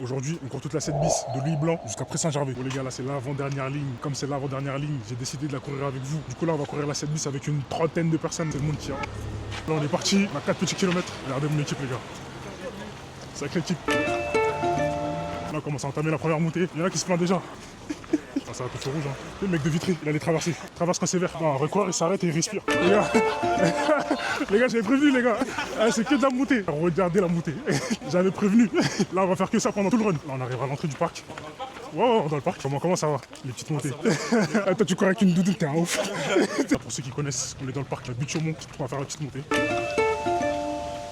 Aujourd'hui, on court toute la 7 bis de Louis Blanc jusqu'à Pré-Saint-Gervais. Bon les gars, là c'est l'avant-dernière ligne. Comme c'est l'avant-dernière ligne, j'ai décidé de la courir avec vous. Du coup là, on va courir la 7 bis avec une trentaine de personnes. C'est le monde qui a. Là on est parti, on a 4 petits kilomètres. Regardez mon équipe les gars. Sacrée équipe. Là on commence à entamer la première montée. Il y en a qui se plaignent déjà. Ah, ça va tout feu rouge hein. Le mec de Vitry, il allait traverser. Traverse quand c'est vert. Non, recourt, il s'arrête et il respire. Les gars, les gars, j'avais prévenu les gars. Ah, c'est que de la montée. Regardez la montée. J'avais prévenu. Là, on va faire que ça pendant tout le run. Là, on arrive à l'entrée du parc. Ouais, dans le parc. Comment ça va? Les petites montées. Ah, toi, tu cours avec une doudoune, t'es un ouf. Pour ceux qui connaissent, on est dans le parc, la butte Chaumont. On va faire la petite montée.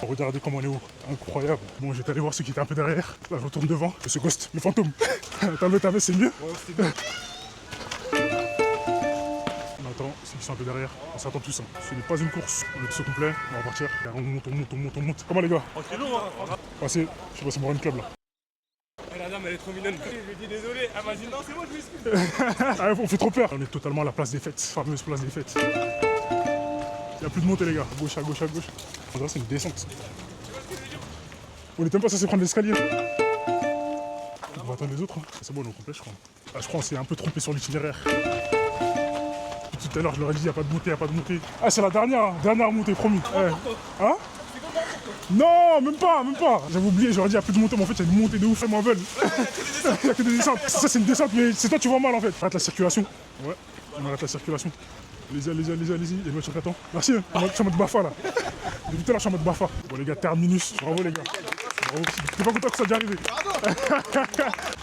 Regardez comment on est haut, incroyable. Bon, j'étais allé voir ceux qui étaient un peu derrière. Là, je retourne devant. Ce ghost, le fantôme. T'as vu, c'est mieux. Ouais, c'était bien. On attend ceux qui sont un peu derrière. On s'attend tous. Hein. Ce n'est pas une course. On est tous au complet. On va partir. On monte. Comment les gars? Tranquillou, hein. Passez. Je sais pas si mon run club là. La dame elle est trop mignonne. Je lui dis désolé, elle m'a dit non c'est moi je m'excuse. Ah, on fait trop peur. On est totalement à la place des fêtes. Fameuse place des fêtes. Il n'y a plus de montée les gars. Gauche à gauche. On dirait c'est une descente. On était même pas censé prendre l'escalier. On va attendre les autres. Hein. C'est bon, on est au complet je crois. Ah, je crois qu'on s'est un peu trompé sur l'itinéraire. Tout à l'heure je leur ai dit il n'y a pas de montée, Ah c'est la dernière montée, promis. Hein? Non, même pas. J'avais oublié, j'aurais dit il n'y a plus de montée, mais en fait il y a une montée de ouf, ils m'en veulent. Il n'y a que des descentes. Ça c'est une descente, mais c'est toi tu vois mal en fait. Arrête la circulation. Ouais, on arrête la circulation. Allez-y, il y a une voiture qui attend. Merci, je suis en mode Bafa là. Depuis tout à l'heure je suis en mode Bafa. Bon les gars, terminus, bravo les gars. Bravo, t'es pas content que ça déjà arrivé.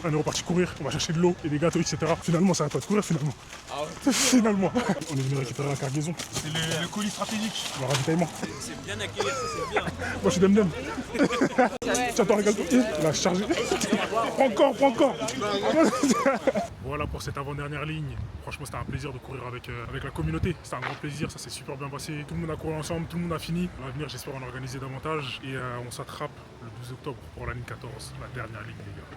On est reparti courir, on va chercher de l'eau et des gâteaux, etc. Finalement ça va pas de courir finalement. Ah ouais. Finalement. On est venu récupérer la cargaison. C'est le colis stratégique. Le ravitaillement. C'est bien accueilli, ça c'est bien. Moi je suis Demdem. Tiens, t'en régales tout. Il a chargé. Prends encore. Voilà pour cette avant-dernière ligne. Franchement c'était un plaisir de courir avec la communauté. C'était un grand plaisir, ça s'est super bien passé. Tout le monde a couru ensemble, tout le monde a fini. À l'avenir j'espère en organiser davantage. Et on s'attrape le 12 octobre pour la ligne 14, la dernière ligne les gars.